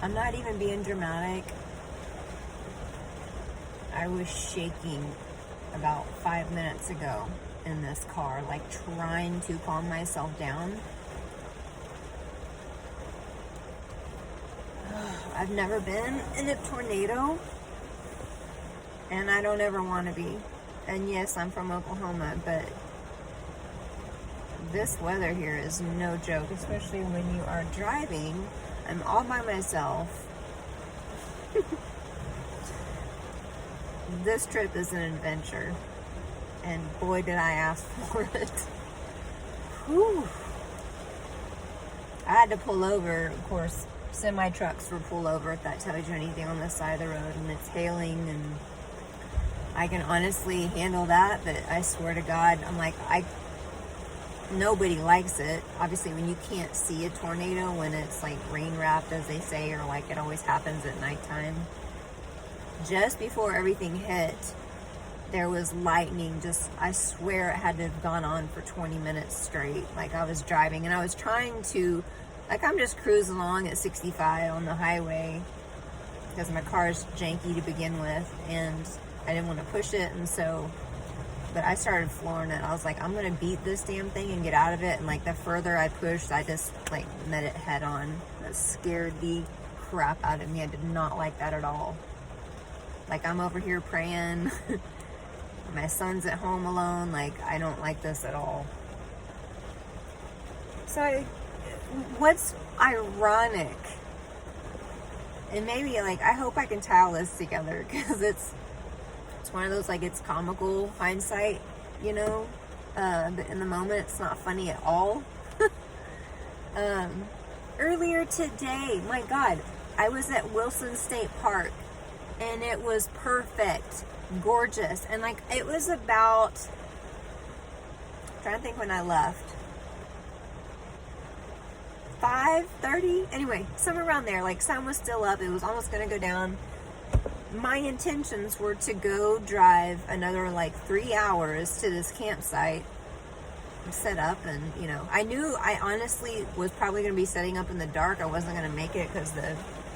I'm not even being dramatic. I was shaking about 5 minutes ago in this car, like trying to calm myself down. I've never been in a tornado, and I don't ever want to be. And yes, I'm from Oklahoma, but this weather here is no joke, especially when you are driving. I'm all by myself. This trip is an adventure, and boy did I ask for it. Whew. I had to pull over. Of course, semi trucks will pull over, if that tells you anything, on the side of the road, and it's hailing, and I can honestly handle that, but I swear to God, I'm like, nobody likes it. Obviously, when you can't see a tornado, when it's like rain wrapped, as they say, or like it always happens at nighttime. Just before everything hit, there was lightning. I swear it had to have gone on for 20 minutes straight. Like, I was driving and I was trying to, like, I'm just cruising along at 65 on the highway because my car is janky to begin with, and I didn't want to push it, and so, but I started flooring it. I was like, I'm going to beat this damn thing and get out of it. And like, the further I pushed, I just like met it head on. That scared the crap out of me. I did not like that at all. Like, I'm over here praying. My son's at home alone. Like, I don't like this at all. So what's ironic, and maybe like, I hope I can tie all this together, because it's one of those, like, it's comical hindsight, you know, but in the moment it's not funny at all. Earlier today, my God, I was at Wilson State Park, and it was perfect, gorgeous, and like, it was about, I'm trying to think when I left, 5:30, anyway, somewhere around there. Like, sun was still up, it was almost gonna go down. My intentions were to go drive another like 3 hours to this campsite, set up, and you know, I honestly was probably going to be setting up in the dark. I wasn't going to make it because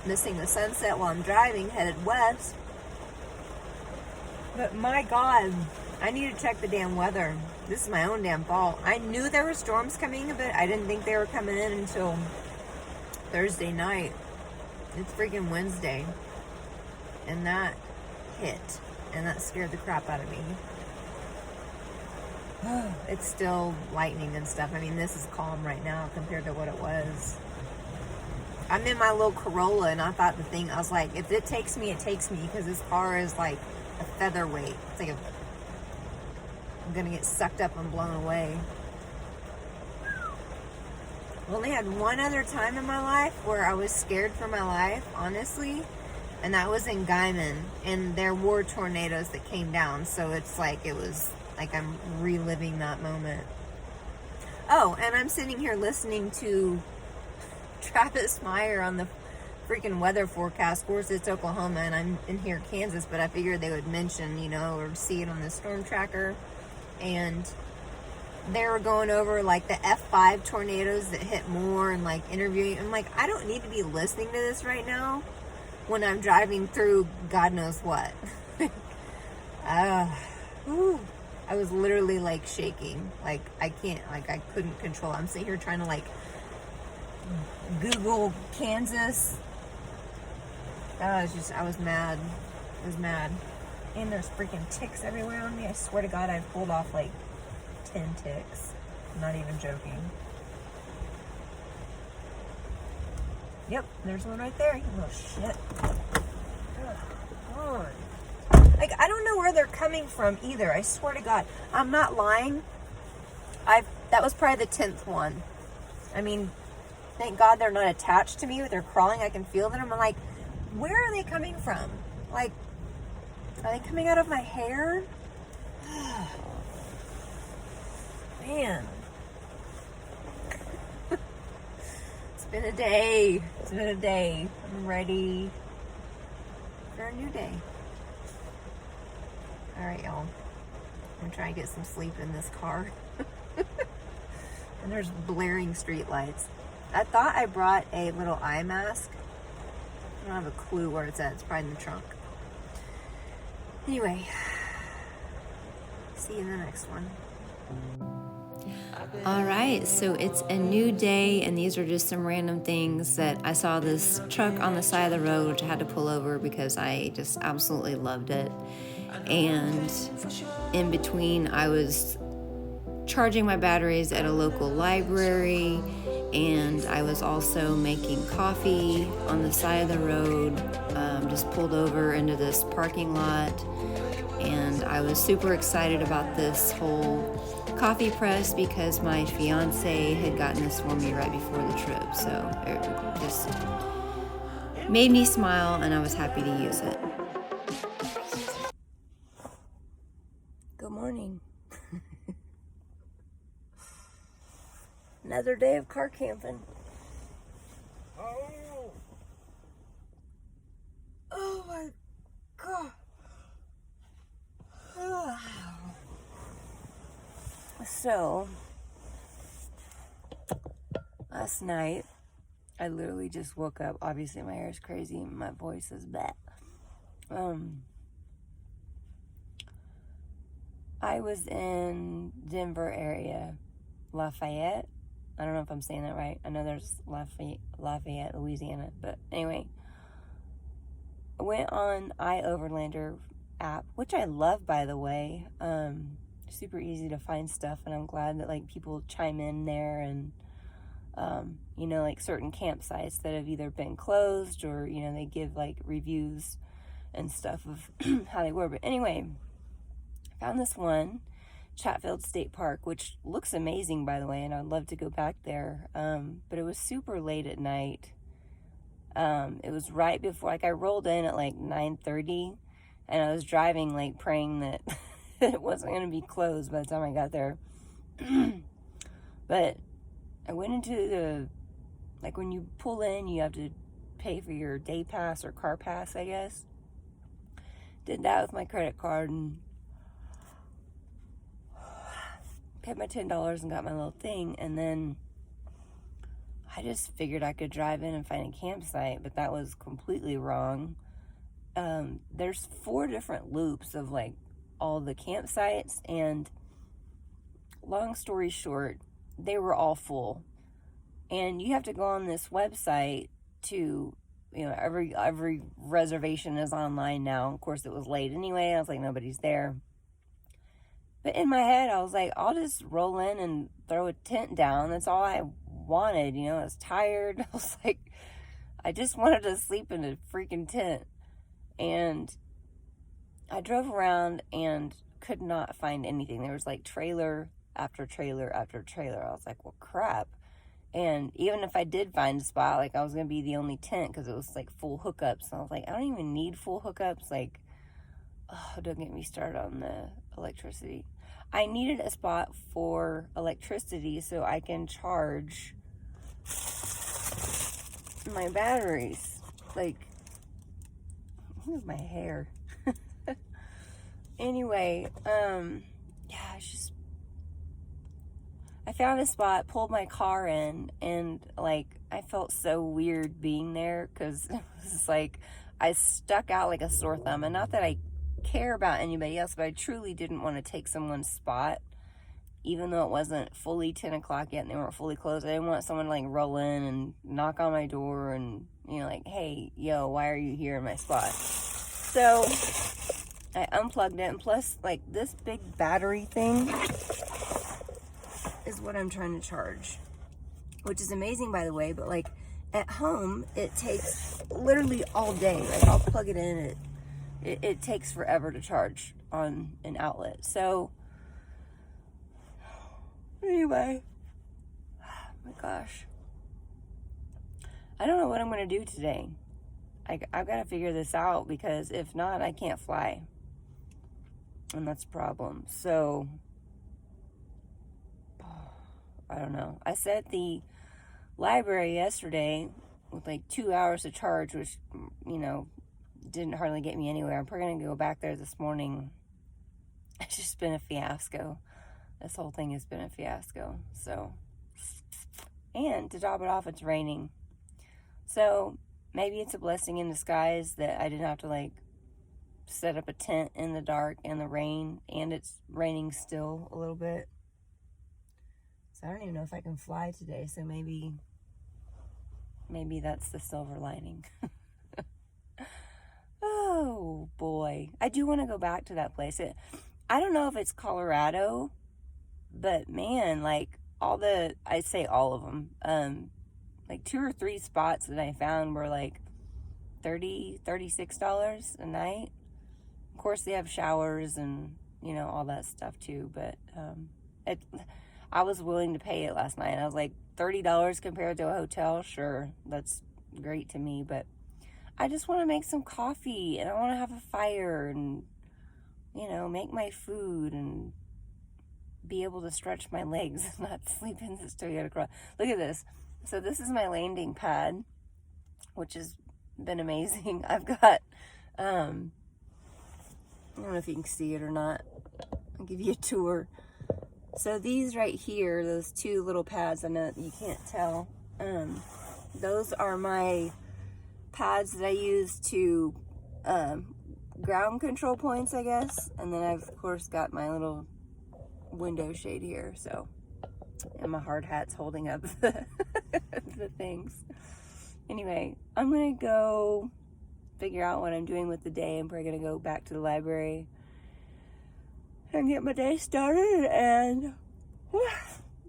missing the sunset while I'm driving, headed west. But my God, I need to check the damn weather. This is my own damn fault. I knew there were storms coming, but I didn't think they were coming in until Thursday night. It's freaking Wednesday. And that hit, and that scared the crap out of me. It's still lightning and stuff. I mean, this is calm right now compared to what it was. I'm in my little Corolla, and I thought I was like, if it takes me, it takes me, because this car is like a featherweight. It's like I'm gonna get sucked up and blown away. I've only had one other time in my life where I was scared for my life, honestly. And that was in Guyman, and there were tornadoes that came down, so it's like, it was like I'm reliving that moment. Oh, and I'm sitting here listening to Travis Meyer on the freaking weather forecast. Of course, it's Oklahoma, and I'm in here, Kansas, but I figured they would mention, you know, or see it on the storm tracker. And they were going over like the F5 tornadoes that hit more, and like interviewing. I'm like, I don't need to be listening to this right now when I'm driving through God knows what. I was literally like shaking. Like, I couldn't control. I'm sitting here trying to like Google Kansas. I was mad. I was mad. And there's freaking ticks everywhere on me. I swear to God, I've pulled off like 10 ticks. I'm not even joking. Yep, there's one right there. Oh, shit. God. Like, I don't know where they're coming from either. I swear to God. I'm not lying. That was probably the 10th one. I mean, thank God they're not attached to me, but they're crawling. I can feel them. I'm like, where are they coming from? Like, are they coming out of my hair? Man. It's been a day. It's been a day. I'm ready for a new day. All right, y'all. I'm gonna try and get some sleep in this car. And there's blaring street lights. I thought I brought a little eye mask I don't have a clue where it's at. It's probably in the trunk. Anyway, see you in the next one. All right, so it's a new day, and these are just some random things that I saw this truck on the side of the road, which I had to pull over because I just absolutely loved it. And in between, I was charging my batteries at a local library, and I was also making coffee on the side of the road. Just pulled over into this parking lot, and I was super excited about this whole coffee press because my fiance had gotten this for me right before the trip, so it just made me smile, and I was happy to use it. Good morning. Another day of car camping. Oh my God. So, last night, I literally just woke up. Obviously, my hair is crazy. My voice is bad. I was in Denver area, Lafayette. I don't know if I'm saying that right. I know there's Lafayette, Louisiana. But anyway, I went on iOverlander app, which I love, by the way. Super easy to find stuff, and I'm glad that like people chime in there, and like certain campsites that have either been closed or they give like reviews and stuff of how they were. But anyway, I found this one, Chatfield State Park, which looks amazing, by the way, and I'd love to go back there. But it was super late at night. It was right before, like I rolled in at like 9:30, and I was driving like praying that it wasn't going to be closed by the time I got there. But I went into the, like when you pull in, you have to pay for your day pass or car pass, I guess. Did that with my credit card and paid my $10 and got my little thing. And then I just figured I could drive in and find a campsite, but that was completely wrong. There's 4 different loops of like all the campsites, and long story short, they were all full. And you have to go on this website to, every reservation is online now. Of course, it was late anyway. I was like, nobody's there. But in my head, I was like, I'll just roll in and throw a tent down. That's all I wanted. I was tired. I was like, I just wanted to sleep in a freaking tent. And I drove around and could not find anything. There was like trailer after trailer after trailer. I was like, well, crap. And even if I did find a spot, like I was going to be the only tent because it was like full hookups. And I was like, I don't even need full hookups. Like, oh, don't get me started on the electricity. I needed a spot for electricity so I can charge my batteries. Like, where's my hair? Anyway, it's I found a spot, pulled my car in, and like I felt so weird being there because it was like I stuck out like a sore thumb. And not that I care about anybody else, but I truly didn't want to take someone's spot, even though it wasn't fully 10 o'clock yet and they weren't fully closed. I didn't want someone to like roll in and knock on my door and like, hey, yo, why are you here in my spot? So I unplugged it, and plus like this big battery thing is what I'm trying to charge, which is amazing, by the way. But like at home, it takes literally all day. Like I'll plug it in, it takes forever to charge on an outlet. So anyway, oh my gosh, I don't know what I'm gonna do today. I've got to figure this out, because if not, I can't fly, and that's a problem. So I don't know. I set the library yesterday with like 2 hours to charge, which didn't hardly get me anywhere. I'm probably gonna go back there this morning. It's just been a fiasco. This whole thing has been a fiasco. So, and to top it off, it's raining. So maybe it's a blessing in disguise that I didn't have to like set up a tent in the dark and the rain, and it's raining still a little bit. So I don't even know if I can fly today, so maybe that's the silver lining. Oh boy, I do want to go back to that place. I don't know if it's Colorado, but man, like I'd say all of them, like 2 or 3 spots that I found were like $36 a night. Of course, they have showers and, you know, all that stuff too, but I was willing to pay it last night. I was like, $30 compared to a hotel? Sure, that's great to me, but I just want to make some coffee, and I want to have a fire and, you know, make my food and be able to stretch my legs and not sleep in this Toyota Corolla. Look at this. So this is my landing pad, which has been amazing. I've got, I don't know if you can see it or not. I'll give you a tour. So these right here, those 2 little pads, I know you can't tell. Those are my pads that I use to ground control points, I guess. And then I've, of course, got my little window shade here. So, and my hard hat's holding up the things. Anyway, I'm going to go figure out what I'm doing with the day. I'm probably going to go back to the library and get my day started and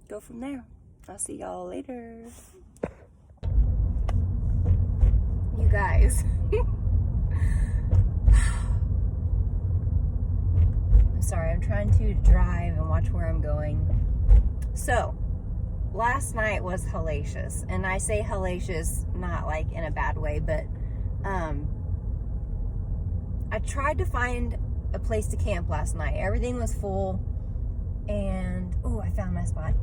go from there. I'll see y'all later. You guys. I'm sorry, I'm trying to drive and watch where I'm going. So, last night was hellacious. And I say hellacious not like in a bad way, but I tried to find a place to camp last night. Everything was full, and I found my spot.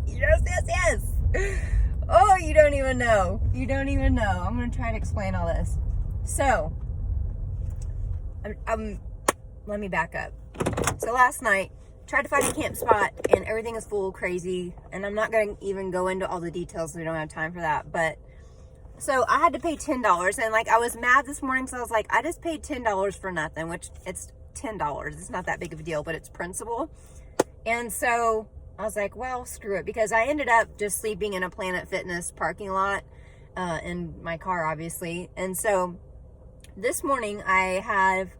Yes. Oh, you don't even know. I'm gonna try to explain all this. So, let me back up. So last night, tried to find a camp spot, and everything is full, crazy, and I'm not gonna even go into all the details. We don't have time for that, but so I had to pay $10, and like I was mad this morning, so I was like, I just paid $10 for nothing, which it's $10. It's not that big of a deal, but it's principle. And so I was like, well, screw it, because I ended up just sleeping in a Planet Fitness parking lot in my car, obviously. And so this morning I have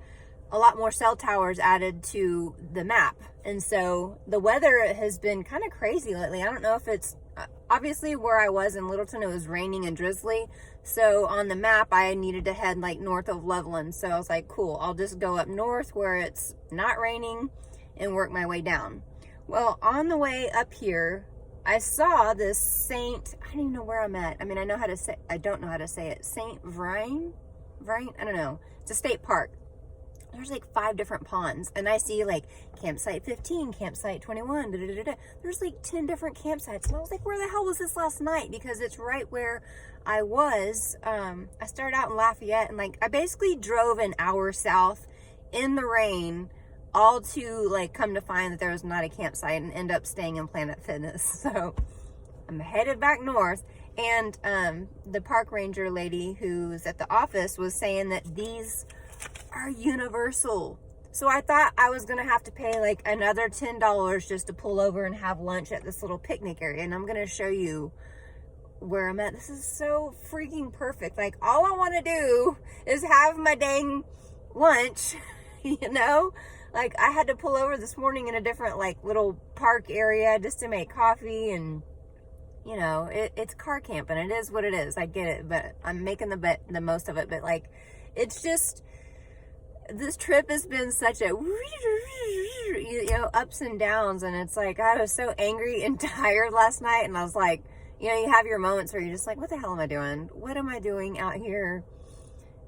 a lot more cell towers added to the map. And so the weather has been kind of crazy lately. I don't know if it's obviously where I was in Littleton, it was raining and drizzly. So on the map, I needed to head like north of Loveland. So I was like, cool, I'll just go up north where it's not raining and work my way down. Well, on the way up here, I saw this Saint, I don't even know where I'm at. I mean, I don't know how to say it. Saint Vrain? I don't know. It's a state park. There's like 5 different ponds, and I see like campsite 15, campsite 21, There's like 10 different campsites, and I was like, where the hell was this last night? Because it's right where I was. I started out in Lafayette, and like I basically drove an hour south in the rain, all to like come to find that there was not a campsite and end up staying in Planet Fitness. So I'm headed back north, and the park ranger lady who's at the office was saying that these are universal. So I thought I was gonna have to pay like another $10 just to pull over and have lunch at this little picnic area, and I'm gonna show you where I'm at. This is so freaking perfect. Like, all I want to do is have my dang lunch. You know, like I had to pull over this morning in a different like little park area just to make coffee, and you know, it's car camping. It is what it is. I get it, but I'm making the most of it. But like, it's just, this trip has been such a, you know, ups and downs. And it's like, I was so angry and tired last night. And I was like, you know, you have your moments where you're just like, what the hell am I doing? What am I doing out here?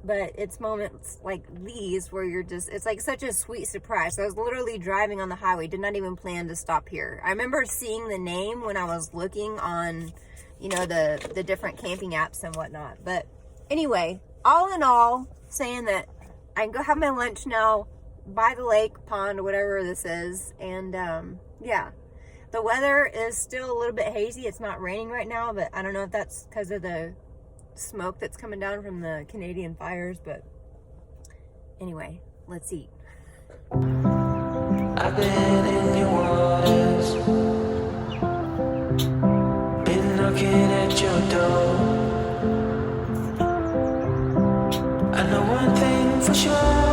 But it's moments like these where you're just, it's like such a sweet surprise. So I was literally driving on the highway, did not even plan to stop here. I remember seeing the name when I was looking on, you know, the different camping apps and whatnot. But anyway, all in all, saying that I can go have my lunch now by the lake, pond, whatever this is. And yeah, the weather is still a little bit hazy. It's not raining right now, but I don't know if that's because of the smoke that's coming down from the Canadian fires. But anyway, let's eat. I've been in your waters, been knocking at your door. I know one thing for sure.